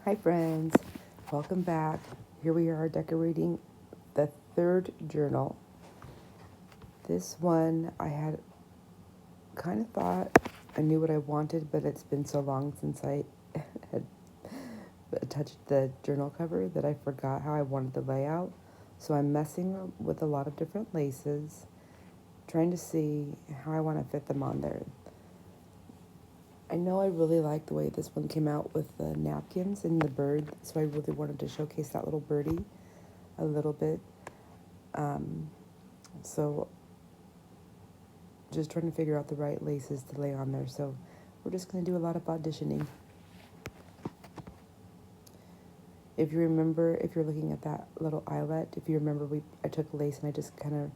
Hi friends, welcome back. Here we are decorating the third journal. This one I had kind of thought I knew what I wanted, but it's been so long since I had touched the journal cover that I forgot how I wanted the layout. So I'm messing with a lot of different laces, trying to see how I want to fit them on there. I know I really like the way this one came out with the napkins and the bird, so I really wanted to showcase that little birdie a little bit. So just trying to figure out the right laces to lay on there. So we're just going to do a lot of auditioning. If you remember, if you're looking at that little eyelet, if you remember, I took lace and I just kind of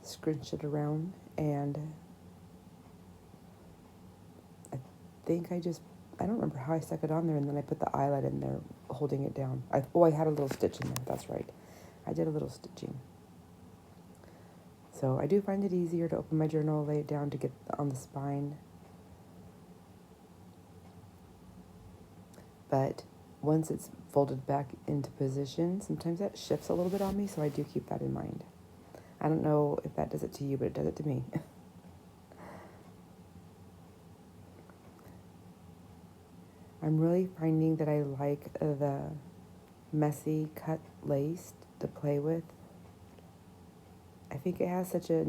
scrunched it around, and I think I don't remember how I stuck it on there, and then I put the eyelet in there holding it down. I had a little stitch in there, that's right. I did a little stitching. So I do find it easier to open my journal, lay it down to get on the spine. But once it's folded back into position, sometimes that shifts a little bit on me, so I do keep that in mind. I don't know if that does it to you, but it does it to me. I'm really finding that I like the messy cut lace to play with. I think it has such a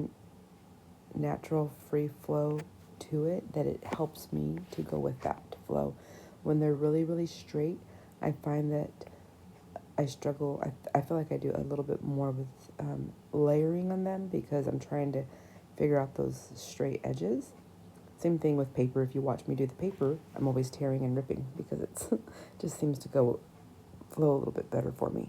natural free flow to it that it helps me to go with that flow. When they're really, really straight, I find that I struggle. I feel like I do a little bit more with layering on them because I'm trying to figure out those straight edges. Same thing with paper. If you watch me do the paper, I'm always tearing and ripping because it's just seems to flow a little bit better for me.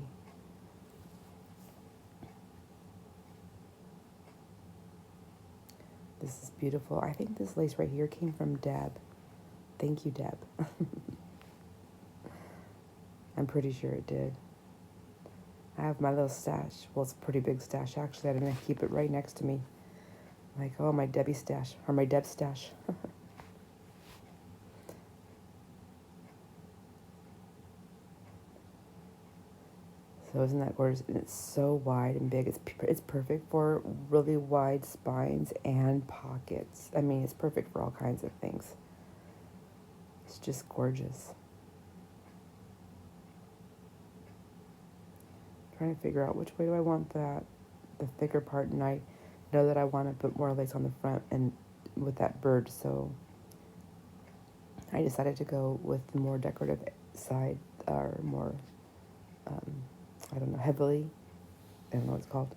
This is beautiful. I think this lace right here came from Deb. Thank you, Deb. I'm pretty sure it did. I have my little stash. Well, it's a pretty big stash, actually. I'm going to keep it right next to me. Like, oh, my Debbie stash, or my Deb stash. So isn't that gorgeous? And it's so wide and big. It's perfect for really wide spines and pockets. I mean, it's perfect for all kinds of things. It's just gorgeous. Trying to figure out which way do I want the thicker part, and I know that I want to put more lace on the front and with that bird, so I decided to go with the more decorative side, or more, I don't know, heavily, I don't know what it's called,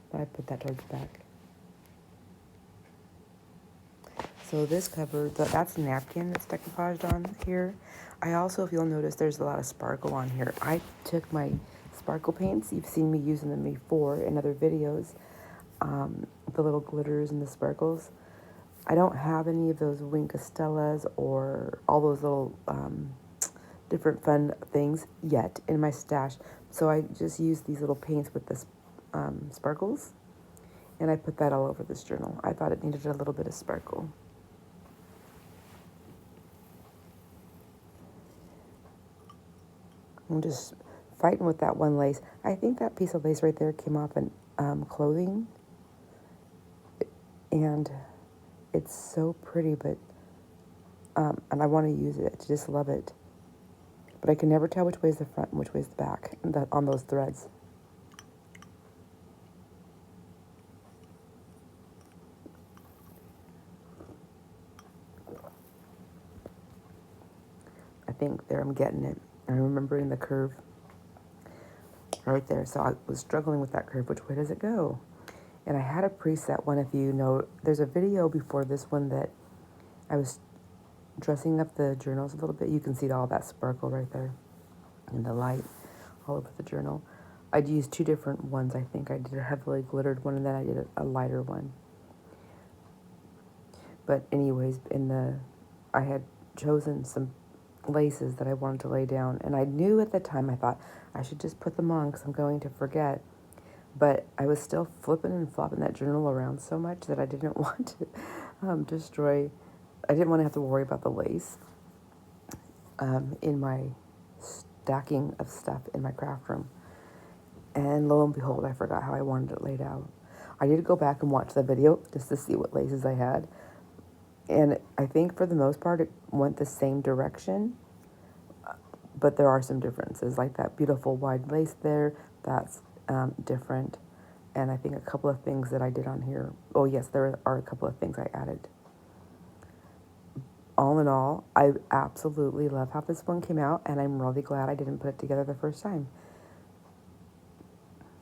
but I put that towards the back. So this cover, that's a napkin that's decoupaged on here. I also, if you'll notice, there's a lot of sparkle on here. I took my sparkle paints, you've seen me using them before in other videos, the little glitters and the sparkles. I don't have any of those Wink Stellas or all those little different fun things yet in my stash. So I just use these little paints with the sparkles, and I put that all over this journal. I thought it needed a little bit of sparkle. I'm just fighting with that one lace. I think that piece of lace right there came off in clothing, and it's so pretty, but and I want to use it. I just love it. But I can never tell which way is the front and which way is the back on those threads. I think there I'm getting it. I'm remembering the curve right there. So I was struggling with that curve. Which way does it go? And I had a preset one. If you know, there's a video before this one that I was dressing up the journals a little bit. You can see all that sparkle right there and the light all over the journal. I'd used two different ones. I think I did a heavily glittered one, and then I did a lighter one. But anyways, I had chosen some laces that I wanted to lay down, and I knew at the time, I thought I should just put them on because I'm going to forget. But I was still flipping and flopping that journal around so much that I didn't want to I didn't want to have to worry about the lace in my stacking of stuff in my craft room. And lo and behold, I forgot how I wanted it laid out. I did go back and watch the video just to see what laces I had. And I think for the most part, it went the same direction. But there are some differences, like that beautiful wide lace there, that's different. And I think a couple of things that I did on here. Oh, yes, there are a couple of things I added. All in all, I absolutely love how this one came out, and I'm really glad I didn't put it together the first time.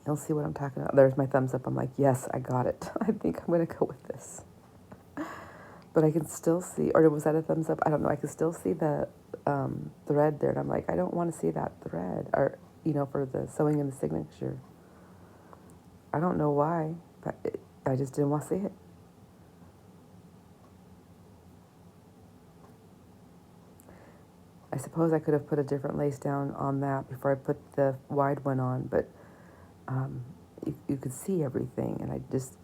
You'll see what I'm talking about. There's my thumbs up. I'm like, yes, I got it. I think I'm going to go with this. But I can still see, or was that a thumbs up? I don't know. I can still see the thread there, and I'm like, I don't want to see that thread, or, for the sewing and the signature. I don't know why, but I just didn't want to see it. I suppose I could have put a different lace down on that before I put the wide one on, but you could see everything, and I just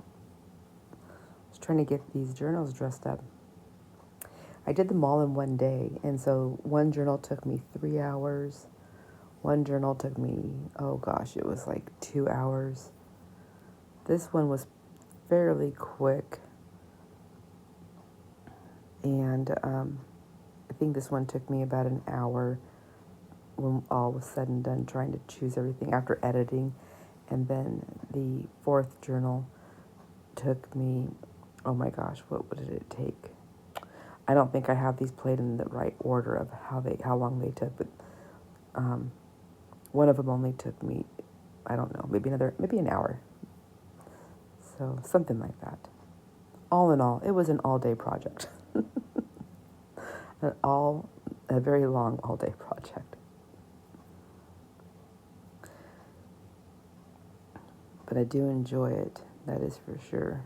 was trying to get these journals dressed up. I did them all in one day, and so one journal took me 3 hours. One journal took me, oh gosh, it was like 2 hours. This one was fairly quick, and I think this one took me about an hour when all was said and done, trying to choose everything after editing. And then the fourth journal took me, oh my gosh, what did it take? I don't think I have these played in the right order of how long they took, but one of them only took me, I don't know, maybe an hour. So something like that. All in all, it was an all-day project. A very long all-day project. But I do enjoy it, that is for sure.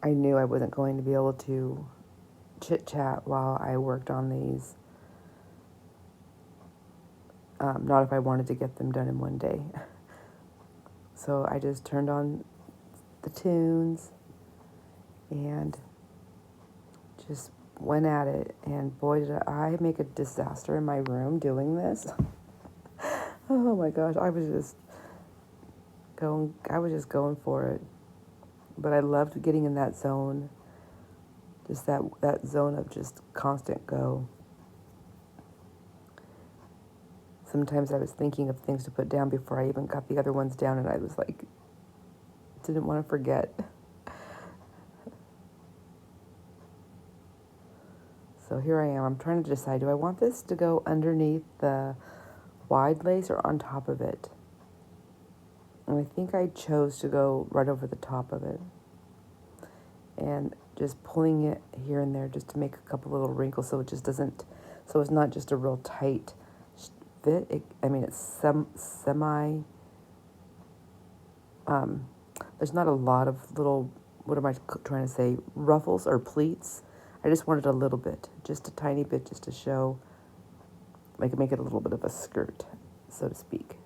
I knew I wasn't going to be able to chit-chat while I worked on these. Not if I wanted to get them done in one day. So I just turned on the tunes and just went at it. And boy, did I make a disaster in my room doing this. Oh my gosh, I was just going for it. But I loved getting in that zone, just that zone of just constant go. Sometimes I was thinking of things to put down before I even got the other ones down, and I was like, didn't want to forget. So here I am. I'm trying to decide, do I want this to go underneath the wide lace or on top of it? And I think I chose to go right over the top of it. And just pulling it here and there just to make a couple little wrinkles so it just doesn't, so it's not just a real tight fit. It's semi, there's not a lot of little, what am I trying to say, ruffles or pleats. I just wanted a little bit, just a tiny bit, just to show, make it a little bit of a skirt, so to speak.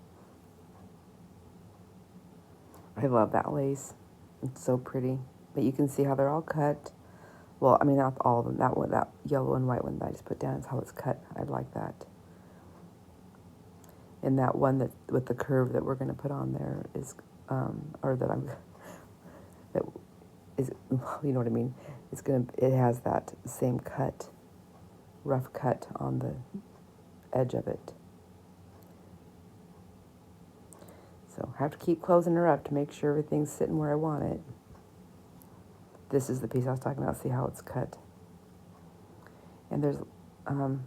I love that lace. It's so pretty. But you can see how they're all cut. Well, not all of them. That one, that yellow and white one that I just put down is how it's cut. I like that. And that one that with the curve that we're going to put on there is, that is, you know what I mean? It has that same cut, rough cut on the edge of it. So I have to keep closing her up to make sure everything's sitting where I want it. This is the piece I was talking about. See how it's cut. And there's, isn't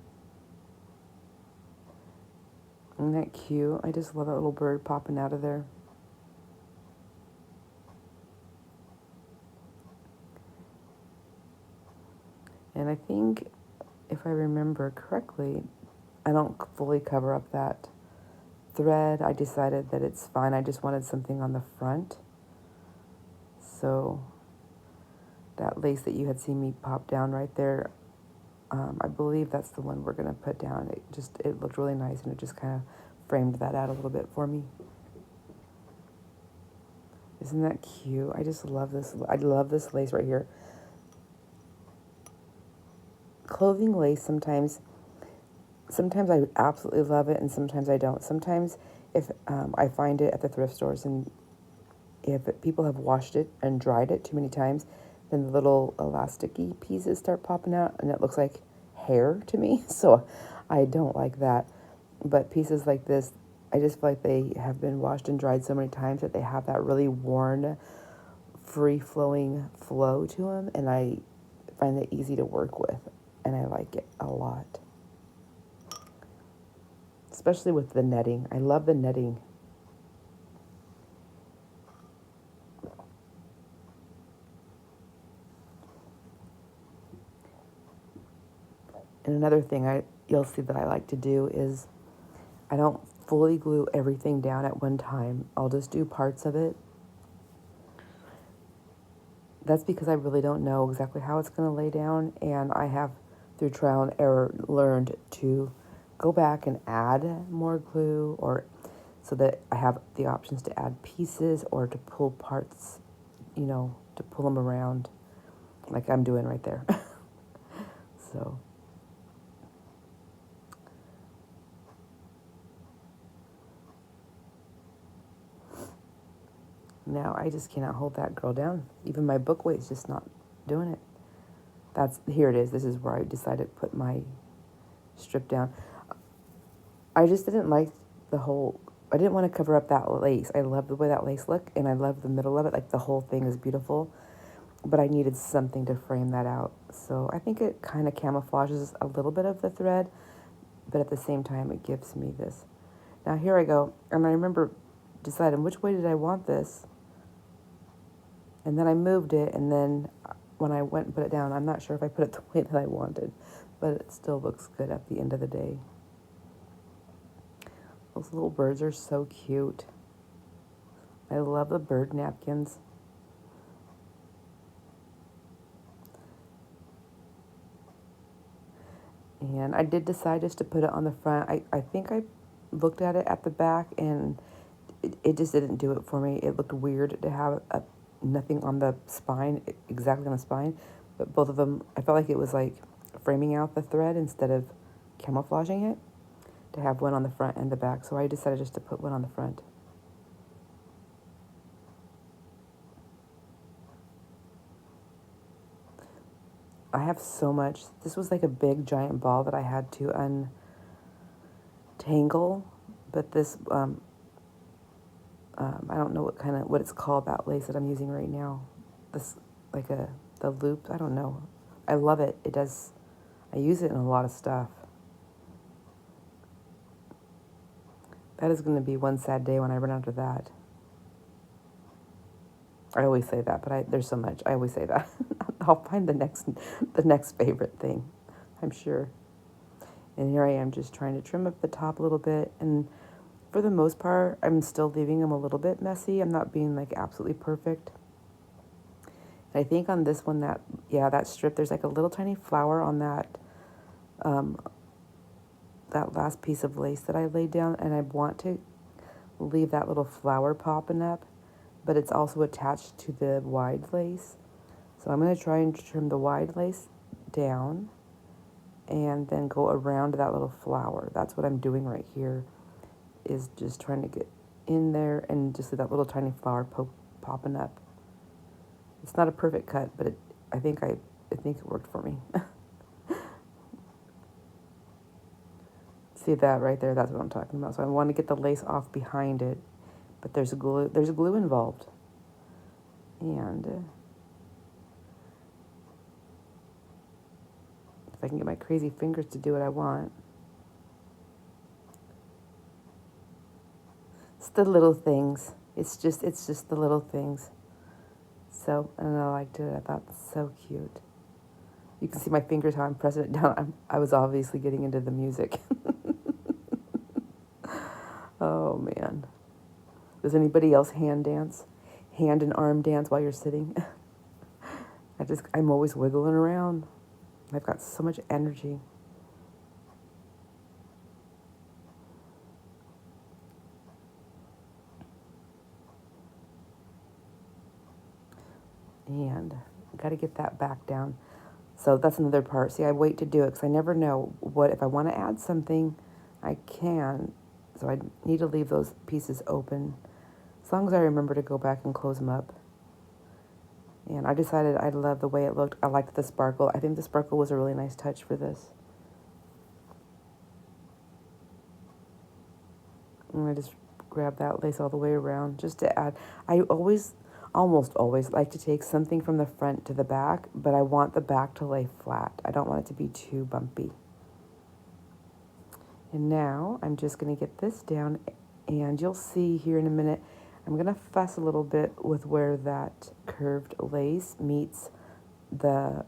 that cute? I just love that little bird popping out of there. And I think, if I remember correctly, I don't fully cover up that thread. I decided that it's fine. I just wanted something on the front. So that lace that you had seen me pop down right there, I believe that's the one we're going to put down. It looked really nice, and it just kind of framed that out a little bit for me. Isn't that cute? I just love this. I love this lace right here. clothing lace sometimes I absolutely love it and sometimes I don't. Sometimes if I find it at the thrift stores and if people have washed it and dried it too many times, then the little elasticy pieces start popping out and it looks like hair to me. So I don't like that. But pieces like this, I just feel like they have been washed and dried so many times that they have that really worn, free-flowing flow to them. And I find it easy to work with. And I like it a lot. Especially with the netting. I love the netting. And another thing you'll see that I like to do is I don't fully glue everything down at one time. I'll just do parts of it. That's because I really don't know exactly how it's going to lay down, and I have, through trial and error, learned to go back and add more glue, or so that I have the options to add pieces or to pull parts, to pull them around like I'm doing right there. So now I just cannot hold that girl down. Even my book weight's just not doing it. Here it is. This is where I decided to put my strip down. I just didn't like I didn't want to cover up that lace. I love the way that lace looked, and I love the middle of it. Like, the whole thing is beautiful, but I needed something to frame that out. So I think it kind of camouflages a little bit of the thread, but at the same time, it gives me this. Now, here I go, and I remember deciding which way did I want this, and then I moved it, and then when I went and put it down, I'm not sure if I put it the way that I wanted, but it still looks good at the end of the day. Those little birds are so cute. I love the bird napkins. And I did decide just to put it on the front. I think I looked at it at the back, and it just didn't do it for me. It looked weird to have nothing on the spine, exactly on the spine. But both of them, I felt like it was like framing out the thread instead of camouflaging it, to have one on the front and the back. So I decided just to put one on the front. I have so much. This was like a big giant ball that I had to untangle, but this I don't know what it's called, that lace that I'm using right now. This the loop. I don't know. I love it. I use it in a lot of stuff. That is going to be one sad day when I run out of that. I always say that, but there's so much. I always say that. I'll find the next favorite thing, I'm sure. And here I am just trying to trim up the top a little bit. And for the most part, I'm still leaving them a little bit messy. I'm not being like absolutely perfect. And I think on this one, that strip, there's like a little tiny flower on that last piece of lace that I laid down. And I want to leave that little flower popping up, but it's also attached to the wide lace. So I'm going to try and trim the wide lace down and then go around that little flower. That's what I'm doing right here, is just trying to get in there and just see that little tiny flower popping up. It's not a perfect cut, but I think it worked for me. See that right there? That's what I'm talking about. So I want to get the lace off behind it, but there's glue involved. And if I can get my crazy fingers to do what I want. It's the little things. It's just the little things. So, and I liked it. I thought it was so cute. You can see my fingers, how I'm pressing it down. I was obviously getting into the music. Oh, man. Does anybody else hand and arm dance while you're sitting? I'm always wiggling around. I've got so much energy. And got to get that back down. So that's another part. See, I wait to do it because I never know what, if I want to add something, I can. So I need to leave those pieces open as long as I remember to go back and close them up. And I decided I love the way it looked. I liked the sparkle. I think the sparkle was a really nice touch for this. And I just grab that lace all the way around just to add. I almost always like to take something from the front to the back, but I want the back to lay flat. I don't want it to be too bumpy. And now I'm just going to get this down, and you'll see here in a minute, I'm going to fuss a little bit with where that curved lace meets the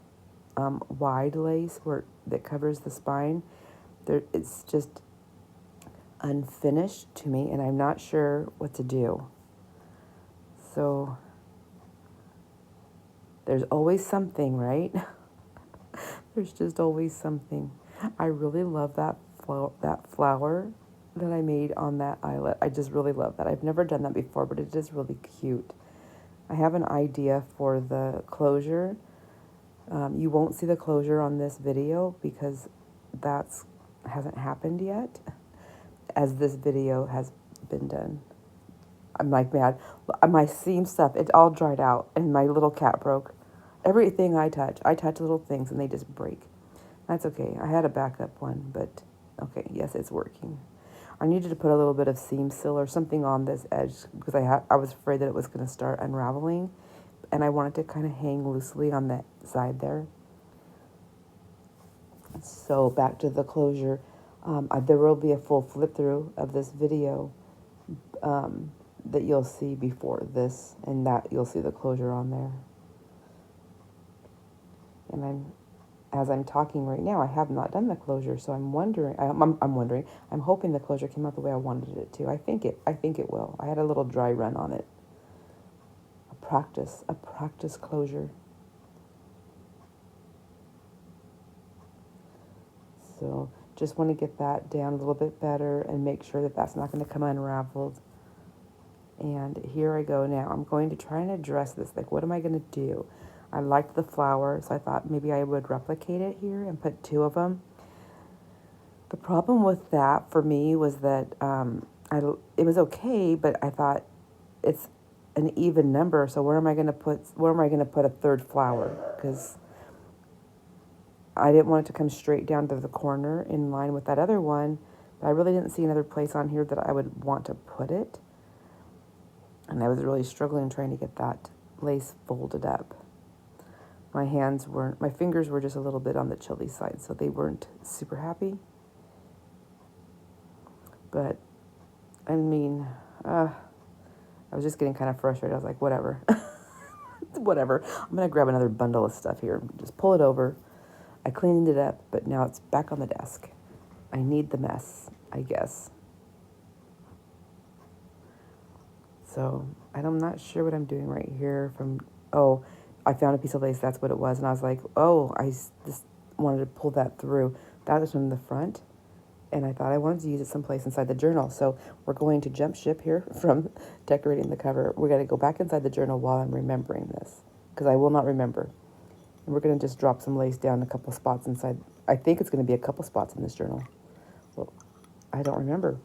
wide lace that covers the spine. It's just unfinished to me, and I'm not sure what to do. So there's always something, right? There's just always something. I really love that flower that I made on that eyelet. I just really love that. I've never done that before, but it is really cute. I have an idea for the closure. You won't see the closure on this video because that's hasn't happened yet, as this video has been done. I'm like mad. My seam stuff, it all dried out, and my little cat broke. Everything I touch little things, and they just break. That's okay. I had a backup one, but okay, yes, it's working. I needed to put a little bit of seam seal or something on this edge because I was afraid that it was going to start unraveling, and I wanted to kind of hang loosely on that side there. So back to the closure. There will be a full flip through of this video that you'll see before this, and that you'll see the closure on there. And as I'm talking right now, I have not done the closure, so I'm wondering. I'm hoping the closure came out the way I wanted it to. I think it will. I had a little dry run on it. A practice closure. So just want to get that down a little bit better and make sure that that's not going to come unraveled. And here I go now. I'm going to try and address this. Like, what am I going to do? I liked the flower, so I thought maybe I would replicate it here and put two of them. The problem with that for me was that it was okay, but I thought it's an even number. So where am I going to put a third flower? Because I didn't want it to come straight down to the corner in line with that other one, but I really didn't see another place on here that I would want to put it. And I was really struggling trying to get that lace folded up. My fingers were just a little bit on the chilly side, so they weren't super happy. But, I mean, I was just getting kind of frustrated. I was like, whatever. Whatever. I'm going to grab another bundle of stuff here. Just pull it over. I cleaned it up, but now it's back on the desk. I need the mess, I guess. So, I'm not sure what I'm doing right here I found a piece of lace, that's what it was, and I was like, I just wanted to pull that through. That was from the front, and I thought I wanted to use it someplace inside the journal. So we're going to jump ship here from decorating the cover. We're going to go back inside the journal while I'm remembering this, because I will not remember. And we're going to just drop some lace down a couple spots inside. I think it's going to be a couple spots in this journal. Well, I don't remember.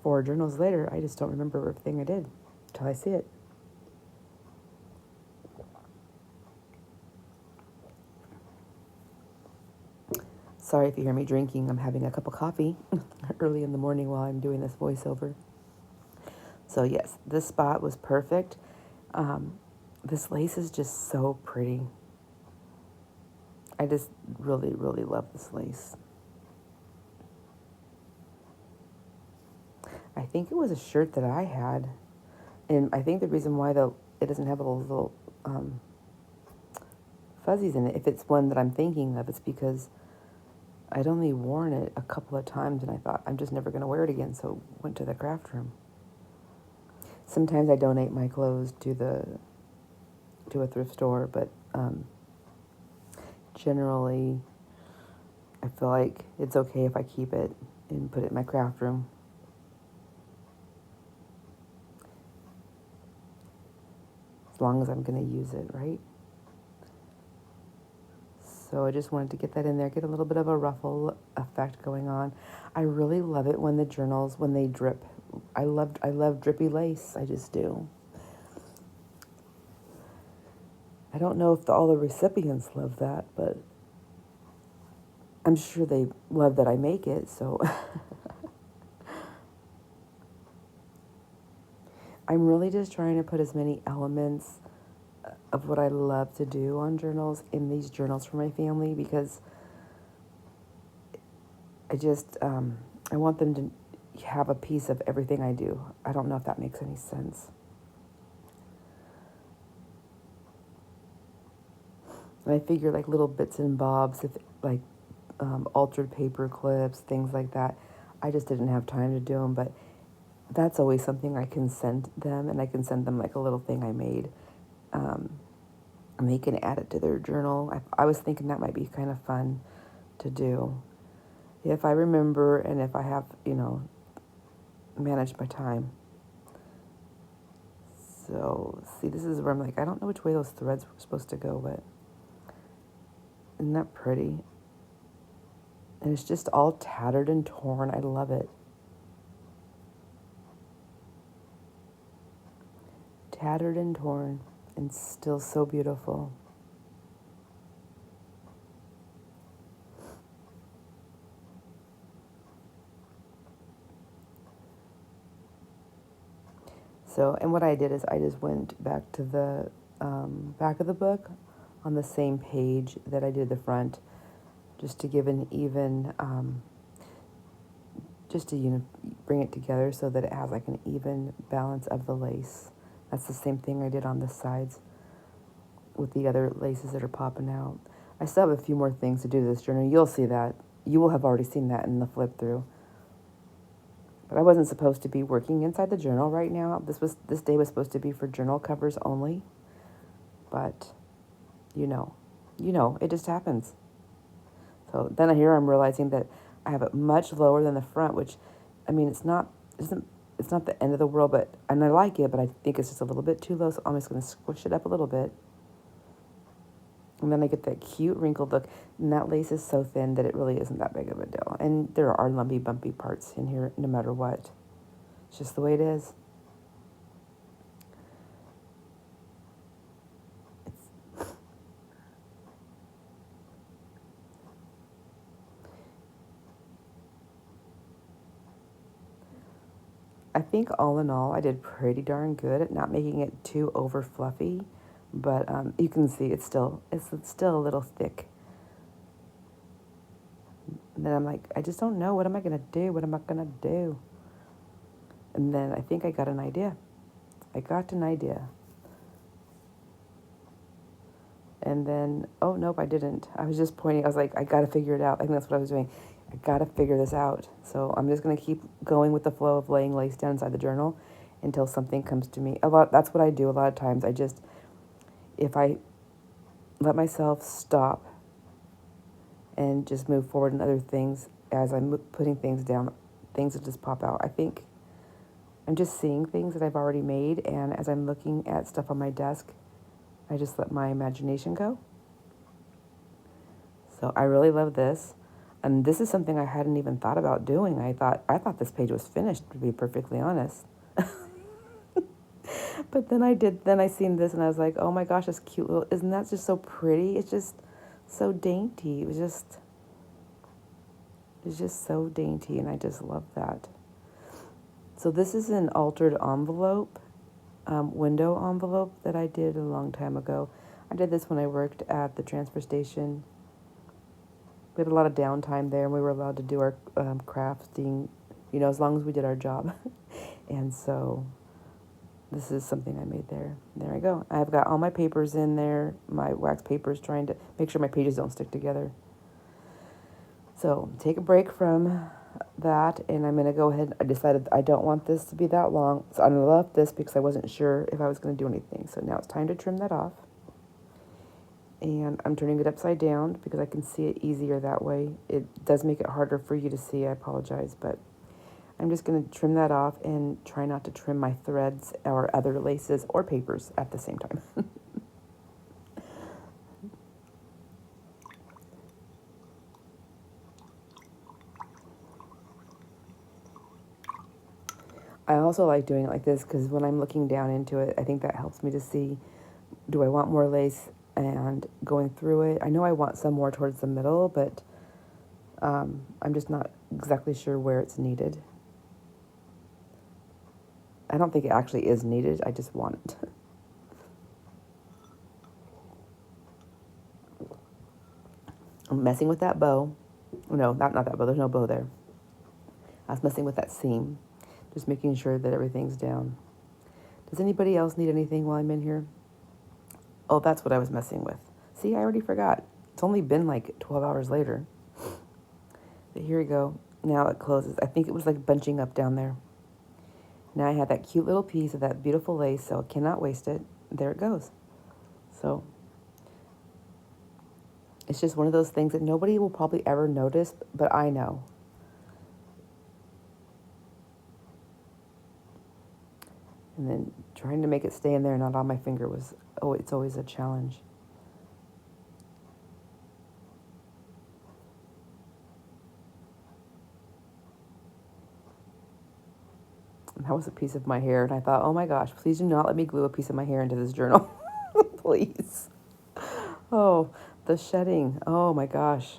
4 journals later, I just don't remember everything I did until I see it. Sorry if you hear me drinking. I'm having a cup of coffee early in the morning while I'm doing this voiceover. So yes, this spot was perfect. This lace is just so pretty. I just really, really love this lace. I think it was a shirt that I had. And I think the reason why it doesn't have those little fuzzies in it, if it's one that I'm thinking of, it's because I'd only worn it a couple of times, and I thought, I'm just never going to wear it again, so went to the craft room. Sometimes I donate my clothes to a thrift store, but generally, I feel like it's okay if I keep it and put it in my craft room. As long as I'm going to use it, right? So I just wanted to get that in there, get a little bit of a ruffle effect going on. I really love it when the journals, when they drip. I love drippy lace. I just do. I don't know if all the recipients love that, but I'm sure they love that I make it, so. I'm really just trying to put as many elements of what I love to do on journals in these journals for my family, because I want them to have a piece of everything I do. I don't know if that makes any sense. And I figure like little bits and bobs, if like altered paper clips, things like that. I just didn't have time to do them, but that's always something I can send them, and I can send them like a little thing I made. And they can add it to their journal. I was thinking that might be kind of fun to do. If I remember and if I have, managed my time. So, see, this is where I'm like, I don't know which way those threads were supposed to go, but isn't that pretty? And it's just all tattered and torn. I love it. Tattered and torn, and still so beautiful. So, and what I did is I just went back to the back of the book on the same page that I did the front, just to give an even, just to bring it together so that it has like an even balance of the lace. That's the same thing I did on the sides with the other laces that are popping out. I still have a few more things to do to this journal. You'll see that. You will have already seen that in the flip through. But I wasn't supposed to be working inside the journal right now. This day was supposed to be for journal covers only. But it just happens. So then here I'm realizing that I have it much lower than the front, which, I mean, it's not the end of the world, and I like it, but I think it's just a little bit too low, so I'm just going to squish it up a little bit. And then I get that cute wrinkled look, and that lace is so thin that it really isn't that big of a deal. And there are lumpy, bumpy parts in here no matter what. It's just the way it is. I think all in all, I did pretty darn good at not making it too over fluffy, but you can see it's still a little thick. And then I'm like, I just don't know. What am I going to do? What am I going to do? And then I think I got an idea. And then, oh, nope, I didn't. I was just pointing. I was like, I got to figure it out. I think that's what I was doing. I got to figure this out. So I'm just going to keep going with the flow of laying lace down inside the journal until something comes to me. That's what I do a lot of times. If I let myself stop and just move forward in other things as I'm putting things down, things will just pop out. I think I'm just seeing things that I've already made, and as I'm looking at stuff on my desk, I just let my imagination go. So I really love this. And this is something I hadn't even thought about doing. I thought this page was finished, to be perfectly honest. But then I seen this and I was like, oh my gosh, this cute little, isn't that just so pretty? It's just so dainty. It's just so dainty, and I just love that. So this is an altered envelope, window envelope that I did a long time ago. I did this when I worked at the transfer station. We had a lot of downtime there, and we were allowed to do our crafting, as long as we did our job. And so this is something I made there. There I go. I've got all my papers in there, my wax papers, trying to make sure my pages don't stick together. So take a break from that, and I'm going to go ahead. I decided I don't want this to be that long, so I left this because I wasn't sure if I was going to do anything. So now it's time to trim that off. And I'm turning it upside down because I can see it easier that way. It does make it harder for you to see. I apologize, but I'm just going to trim that off and try not to trim my threads or other laces or papers at the same time. I also like doing it like this because when I'm looking down into it, I think that helps me to see, do I want more lace, and going through it. I know I want some more towards the middle, but I'm just not exactly sure where it's needed. I don't think it actually is needed. I just want it. I'm messing with that bow. No, not that bow. There's no bow there. I was messing with that seam. Just making sure that everything's down. Does anybody else need anything while I'm in here? Oh, that's what I was messing with. See, I already forgot. It's only been like 12 hours later. But here we go. Now it closes. I think it was like bunching up down there. Now I have that cute little piece of that beautiful lace, so I cannot waste it. There it goes. So it's just one of those things that nobody will probably ever notice, but I know. And then trying to make it stay in there, not on my finger, was, oh, it's always a challenge. And that was a piece of my hair, and I thought, oh my gosh, please do not let me glue a piece of my hair into this journal. Please. Oh, the shedding. Oh my gosh.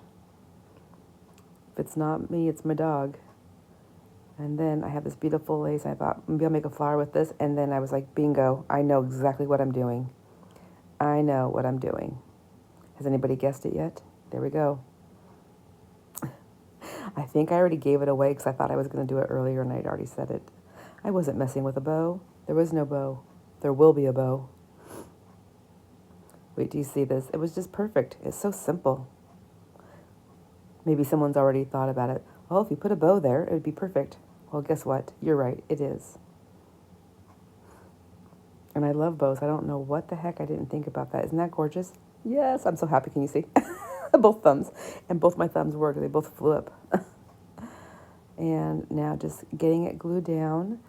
If it's not me, it's my dog. And then I have this beautiful lace. I thought, maybe I'll make a flower with this. And then I was like, bingo, I know exactly what I'm doing. I know what I'm doing. Has anybody guessed it yet? There we go. I think I already gave it away because I thought I was going to do it earlier and I'd already said it. I wasn't messing with a bow. There was no bow. There will be a bow. Wait, do you see this? It was just perfect. It's so simple. Maybe someone's already thought about it. Oh, if you put a bow there, it would be perfect. Well, guess what? You're right. It is. And I love bows. I don't know what the heck I didn't think about that. Isn't that gorgeous? Yes, I'm so happy. Can you see? Both thumbs. And both my thumbs worked. They both flew up. And now just getting it glued down.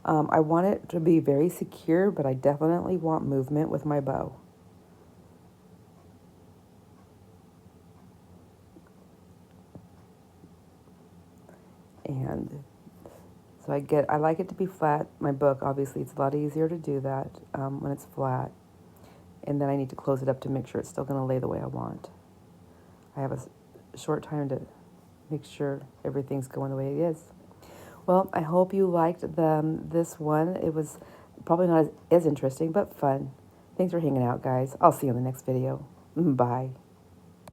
I want it to be very secure, but I definitely want movement with my bow. And so I like it to be flat. My book, obviously, it's a lot easier to do that when it's flat. And then I need to close it up to make sure it's still going to lay the way I want. I have a short time to make sure everything's going the way it is. Well, I hope you liked this one. It was probably not as interesting, but fun. Thanks for hanging out, guys. I'll see you in the next video. Bye.